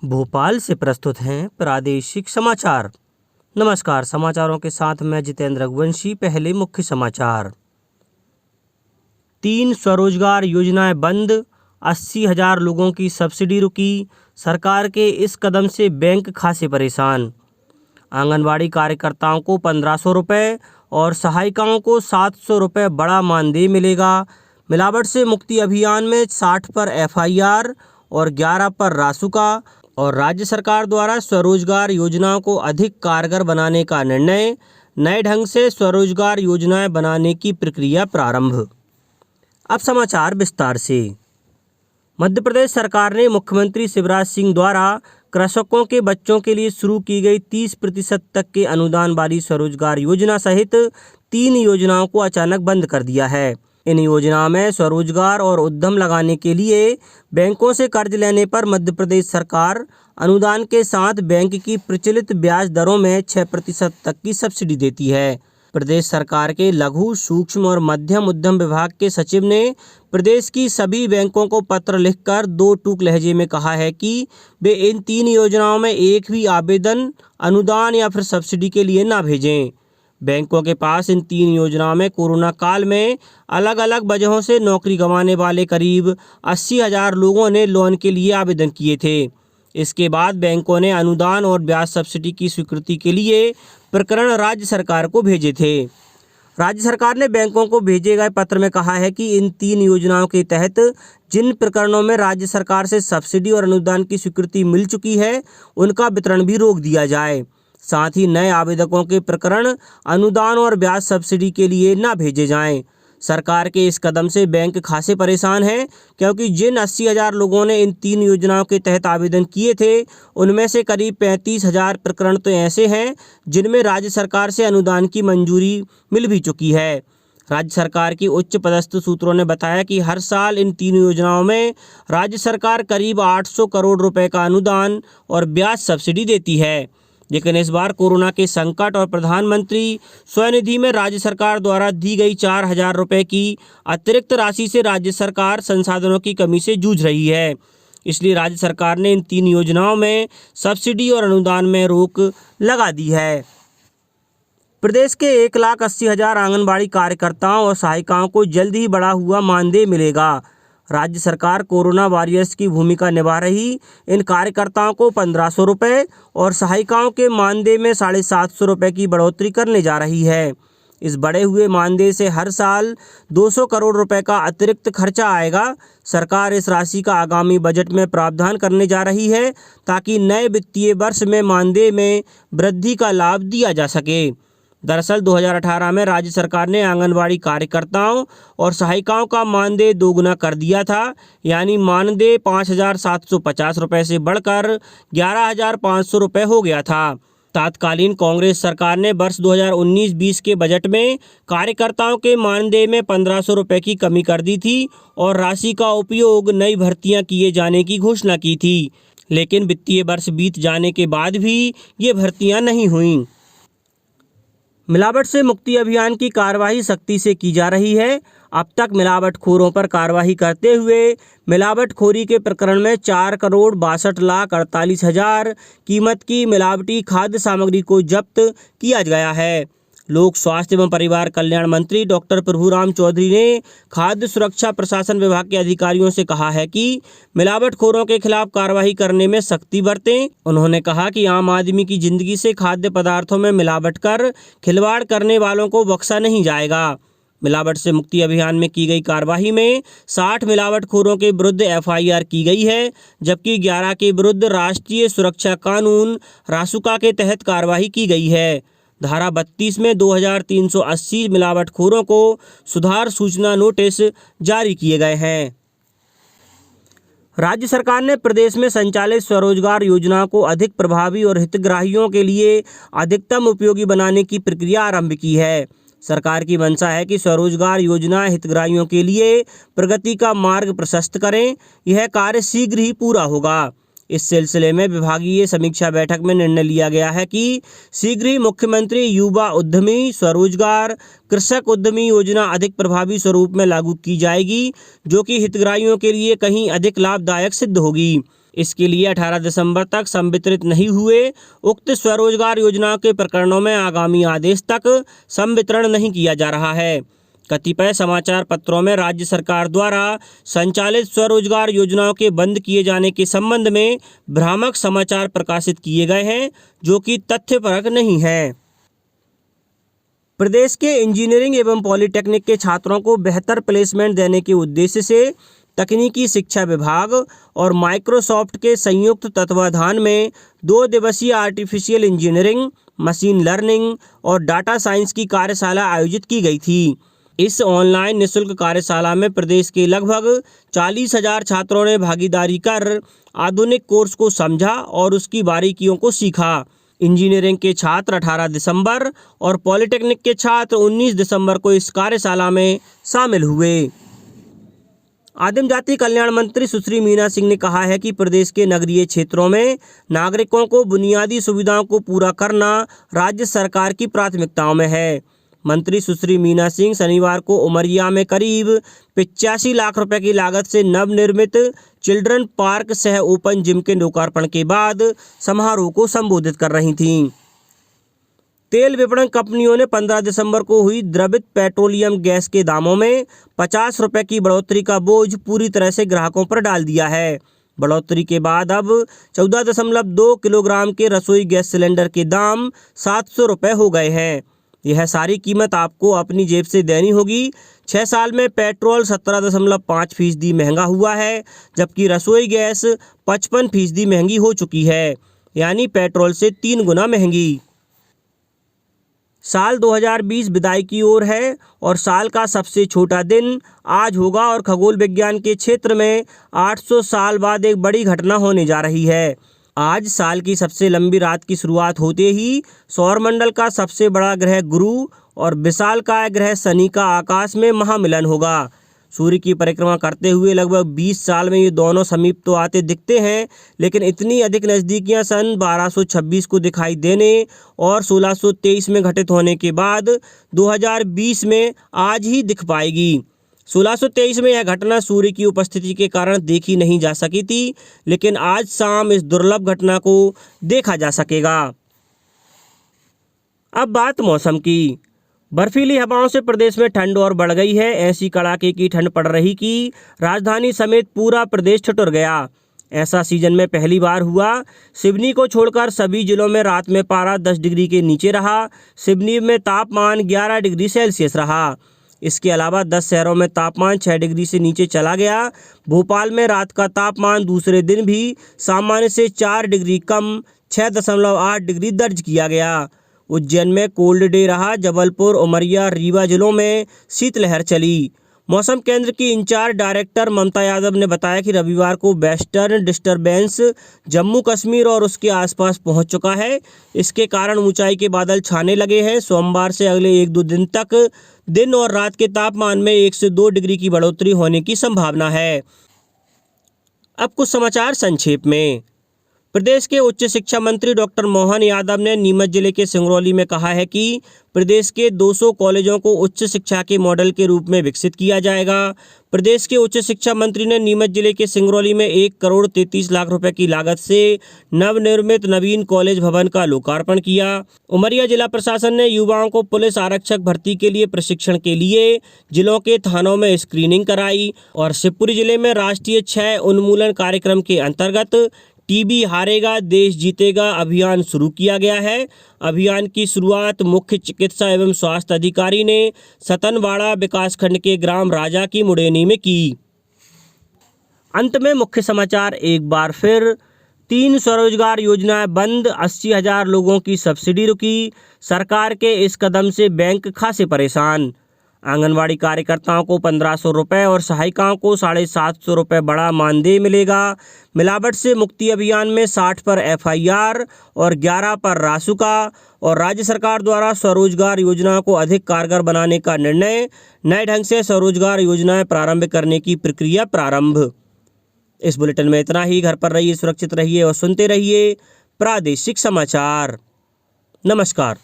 भोपाल से प्रस्तुत हैं प्रादेशिक समाचार। नमस्कार, समाचारों के साथ मैं जितेंद्र रघुवंशी। पहले मुख्य समाचार। 3 स्वरोजगार योजनाएं बंद, 80,000 लोगों की सब्सिडी रुकी। सरकार के इस कदम से बैंक खासे परेशान। आंगनबाड़ी कार्यकर्ताओं को 1500 रुपये और सहायिकाओं को 700 रुपये बड़ा मानदेय मिलेगा। मिलावट से मुक्ति अभियान में 60 पर FIR और 11 पर रासुका। और राज्य सरकार द्वारा स्वरोजगार योजनाओं को अधिक कारगर बनाने का निर्णय। नए ढंग से स्वरोजगार योजनाएं बनाने की प्रक्रिया प्रारंभ। अब समाचार विस्तार से। मध्य प्रदेश सरकार ने मुख्यमंत्री शिवराज सिंह द्वारा कृषकों के बच्चों के लिए शुरू की गई 30% तक के अनुदान वाली स्वरोजगार योजना सहित 3 योजनाओं को अचानक बंद कर दिया है। इन योजनाओं में स्वरोजगार और उद्यम लगाने के लिए बैंकों से कर्ज लेने पर मध्य प्रदेश सरकार अनुदान के साथ बैंक की प्रचलित ब्याज दरों में 6% तक की सब्सिडी देती है। प्रदेश सरकार के लघु, सूक्ष्म और मध्यम उद्यम विभाग के सचिव ने प्रदेश की सभी बैंकों को पत्र लिखकर 2 टूक लहजे में कहा है कि वे इन 3 योजनाओं में एक भी आवेदन अनुदान या फिर सब्सिडी के लिए ना भेजें। बैंकों के पास इन 3 योजनाओं में कोरोना काल में अलग अलग वजहों से नौकरी गंवाने वाले करीब 80,000 लोगों ने लोन के लिए आवेदन किए थे। इसके बाद बैंकों ने अनुदान और ब्याज सब्सिडी की स्वीकृति के लिए प्रकरण राज्य सरकार को भेजे थे। राज्य सरकार ने बैंकों को भेजे गए पत्र में कहा है कि इन 3 योजनाओं के तहत जिन प्रकरणों में राज्य सरकार से सब्सिडी और अनुदान की स्वीकृति मिल चुकी है उनका वितरण भी रोक दिया जाए। साथ ही नए आवेदकों के प्रकरण अनुदान और ब्याज सब्सिडी के लिए न भेजे जाएं। सरकार के इस कदम से बैंक खासे परेशान हैं, क्योंकि जिन 80,000 लोगों ने इन 3 योजनाओं के तहत आवेदन किए थे उनमें से करीब 35,000 प्रकरण तो ऐसे हैं जिनमें राज्य सरकार से अनुदान की मंजूरी मिल भी चुकी है। राज्य सरकार की उच्च पदस्थ सूत्रों ने बताया कि हर साल इन 3 योजनाओं में राज्य सरकार करीब 800 करोड़ रुपए का अनुदान और ब्याज सब्सिडी देती है। लेकिन इस बार कोरोना के संकट और प्रधानमंत्री स्वनिधि में राज्य सरकार द्वारा दी गई 4,000 रुपये की अतिरिक्त राशि से राज्य सरकार संसाधनों की कमी से जूझ रही है। इसलिए राज्य सरकार ने इन 3 योजनाओं में सब्सिडी और अनुदान में रोक लगा दी है। प्रदेश के 1,80,000 आंगनबाड़ी कार्यकर्ताओं और सहायिकाओं को जल्द ही बढ़ा हुआ मानदेय मिलेगा। राज्य सरकार कोरोना वॉरियर्स की भूमिका निभा रही इन कार्यकर्ताओं को 1500 रुपये और सहायिकाओं के मानदेय में 750 रुपये की बढ़ोतरी करने जा रही है। इस बढ़े हुए मानदेय से हर साल 200 करोड़ रुपए का अतिरिक्त खर्चा आएगा। सरकार इस राशि का आगामी बजट में प्रावधान करने जा रही है ताकि नए वित्तीय वर्ष में मानदेय में वृद्धि का लाभ दिया जा सके। दरअसल 2018 में राज्य सरकार ने आंगनबाड़ी कार्यकर्ताओं और सहायिकाओं का मानदेय दोगुना कर दिया था, यानी मानदेय 5,750 रुपये से बढ़कर 11,500 रुपये हो गया था। तत्कालीन कांग्रेस सरकार ने वर्ष 2019-20 के बजट में कार्यकर्ताओं के मानदेय में 1,500 रुपये की कमी कर दी थी और राशि का उपयोग नई भर्तियां किए जाने की घोषणा की थी। लेकिन वित्तीय वर्ष बीत जाने के बाद भी ये भर्तियां नहीं हुईं। मिलावट से मुक्ति अभियान की कार्यवाही सख्ती से की जा रही है। अब तक मिलावटखोरों पर कार्रवाई करते हुए मिलावटखोरी के प्रकरण में 4,62,48,000 कीमत की मिलावटी खाद्य सामग्री को जब्त किया गया है। लोक स्वास्थ्य एवं परिवार कल्याण मंत्री डॉक्टर प्रभुराम चौधरी ने खाद्य सुरक्षा प्रशासन विभाग के अधिकारियों से कहा है कि मिलावटखोरों के खिलाफ कार्रवाई करने में सख्ती बरतें। उन्होंने कहा कि आम आदमी की जिंदगी से खाद्य पदार्थों में मिलावट कर खिलवाड़ करने वालों को बख्शा नहीं जाएगा। मिलावट से मुक्ति अभियान में की गई कार्रवाई में 60 मिलावटखोरों के विरुद्ध FIR की गई है, जबकि 11 के विरुद्ध राष्ट्रीय सुरक्षा कानून रासुका के तहत कार्रवाई की गई है। धारा 32 में 2,380 मिलावटखोरों को सुधार सूचना नोटिस जारी किए गए हैं। राज्य सरकार ने प्रदेश में संचालित स्वरोजगार योजनाओं को अधिक प्रभावी और हितग्राहियों के लिए अधिकतम उपयोगी बनाने की प्रक्रिया आरंभ की है। सरकार की मंशा है कि स्वरोजगार योजनाएं हितग्राहियों के लिए प्रगति का मार्ग प्रशस्त करें। यह कार्य शीघ्र ही पूरा होगा। इस सिलसिले में विभागीय समीक्षा बैठक में निर्णय लिया गया है कि शीघ्र ही मुख्यमंत्री युवा उद्यमी स्वरोजगार कृषक उद्यमी योजना अधिक प्रभावी स्वरूप में लागू की जाएगी, जो कि हितग्राहियों के लिए कहीं अधिक लाभदायक सिद्ध होगी। इसके लिए 18 दिसंबर तक संवितरित नहीं हुए उक्त स्वरोजगार योजनाओं के प्रकरणों में आगामी आदेश तक संवितरण नहीं किया जा रहा है। कतिपय समाचार पत्रों में राज्य सरकार द्वारा संचालित स्वरोजगार योजनाओं के बंद किए जाने के संबंध में भ्रामक समाचार प्रकाशित किए गए हैं, जो कि तथ्यपरक नहीं है। प्रदेश के इंजीनियरिंग एवं पॉलिटेक्निक के छात्रों को बेहतर प्लेसमेंट देने के उद्देश्य से तकनीकी शिक्षा विभाग और माइक्रोसॉफ्ट के संयुक्त तत्वाधान में 2 दिवसीय आर्टिफिशियल इंजीनियरिंग, मशीन लर्निंग और डाटा साइंस की कार्यशाला आयोजित की गई थी। इस ऑनलाइन निःशुल्क कार्यशाला में प्रदेश के लगभग 40,000 छात्रों ने भागीदारी कर आधुनिक कोर्स को समझा और उसकी बारीकियों को सीखा। इंजीनियरिंग के छात्र 18 दिसंबर और पॉलिटेक्निक के छात्र 19 दिसंबर को इस कार्यशाला में शामिल हुए। आदिम जाति कल्याण मंत्री सुश्री मीना सिंह ने कहा है कि प्रदेश के नगरीय क्षेत्रों में नागरिकों को बुनियादी सुविधाओं को पूरा करना राज्य सरकार की प्राथमिकताओं में है। मंत्री सुश्री मीना सिंह शनिवार को उमरिया में करीब 85 लाख रुपए की लागत से नवनिर्मित चिल्ड्रन पार्क सह ओपन जिम के लोकार्पण के बाद समारोह को संबोधित कर रही थीं। तेल विपणन कंपनियों ने 15 दिसंबर को हुई द्रवित पेट्रोलियम गैस के दामों में 50 रुपए की बढ़ोतरी का बोझ पूरी तरह से ग्राहकों पर डाल दिया है। बढ़ोतरी के बाद अब 14.2 किलोग्राम के रसोई गैस सिलेंडर के दाम 700 रुपये हो गए हैं। यह सारी कीमत आपको अपनी जेब से देनी होगी। 6 साल में पेट्रोल 17.5% महंगा हुआ है, जबकि रसोई गैस 55% महंगी हो चुकी है, यानी पेट्रोल से 3 गुना महंगी। साल 2020 विदाई की ओर है और साल का सबसे छोटा दिन आज होगा और खगोल विज्ञान के क्षेत्र में 800 साल बाद एक बड़ी घटना होने जा रही है। आज साल की सबसे लंबी रात की शुरुआत होते ही सौरमंडल का सबसे बड़ा ग्रह गुरु और विशालकाय ग्रह शनि का आकाश में महामिलन होगा। सूर्य की परिक्रमा करते हुए लगभग 20 साल में ये दोनों समीप तो आते दिखते हैं, लेकिन इतनी अधिक नज़दीकियां सन 1226 को दिखाई देने और 1623 में घटित होने के बाद 2020 में आज ही दिख पाएगी। 1623 में यह घटना सूर्य की उपस्थिति के कारण देखी नहीं जा सकी थी, लेकिन आज शाम इस दुर्लभ घटना को देखा जा सकेगा। अब बात मौसम की। बर्फीली हवाओं से प्रदेश में ठंड और बढ़ गई है। ऐसी कड़ाके की ठंड पड़ रही कि राजधानी समेत पूरा प्रदेश ठिठुर गया। ऐसा सीजन में पहली बार हुआ। सिवनी को छोड़कर सभी जिलों में रात में पारा 10 डिग्री के नीचे रहा। सिवनी में तापमान 11 डिग्री सेल्सियस रहा। इसके अलावा 10 शहरों में तापमान 6 डिग्री से नीचे चला गया। भोपाल में रात का तापमान दूसरे दिन भी सामान्य से 4 डिग्री कम 6.8 डिग्री दर्ज किया गया। उज्जैन में कोल्ड डे रहा। जबलपुर, उमरिया, रीवा जिलों में शीतलहर चली। मौसम केंद्र की इंचार्ज डायरेक्टर ममता यादव ने बताया कि रविवार को वेस्टर्न डिस्टर्बेंस जम्मू कश्मीर और उसके आसपास पहुंच चुका है। इसके कारण ऊंचाई के बादल छाने लगे हैं। सोमवार से अगले 1-2 दिन तक दिन और रात के तापमान में 1 से 2 डिग्री की बढ़ोतरी होने की संभावना है। अब कुछ समाचार संक्षेप में। प्रदेश के उच्च शिक्षा मंत्री डॉक्टर मोहन यादव ने नीमच जिले के सिंगरौली में कहा है कि प्रदेश के 200 कॉलेजों को उच्च शिक्षा के मॉडल के रूप में विकसित किया जाएगा। प्रदेश के उच्च शिक्षा मंत्री ने नीमच जिले के सिंगरौली में 1 करोड़ 33 लाख रुपए की लागत से नवनिर्मित नवीन कॉलेज भवन का लोकार्पण किया। उमरिया जिला प्रशासन ने युवाओं को पुलिस आरक्षक भर्ती के लिए प्रशिक्षण के लिए जिलों के थानों में स्क्रीनिंग कराई। और शिवपुरी जिले में राष्ट्रीय क्षय उन्मूलन कार्यक्रम के अंतर्गत टीबी हारेगा देश जीतेगा अभियान शुरू किया गया है। अभियान की शुरुआत मुख्य चिकित्सा एवं स्वास्थ्य अधिकारी ने सतनवाड़ा विकासखंड के ग्राम राजा की मुड़ेनी में की। अंत में मुख्य समाचार एक बार फिर। 3 स्वरोजगार योजनाएं बंद, 80,000 लोगों की सब्सिडी रुकी। सरकार के इस कदम से बैंक खासे परेशान। आंगनवाड़ी कार्यकर्ताओं को 1500 रुपये और सहायिकाओं को 750 रुपये बड़ा मानदेय मिलेगा। मिलावट से मुक्ति अभियान में 60 पर FIR और 11 पर रासुका। और राज्य सरकार द्वारा स्वरोजगार योजनाओं को अधिक कारगर बनाने का निर्णय। नए ढंग से स्वरोजगार योजनाएं प्रारंभ करने की प्रक्रिया प्रारंभ। इस बुलेटिन में इतना ही। घर पर रहिए, सुरक्षित रहिए और सुनते रहिए प्रादेशिक समाचार। नमस्कार।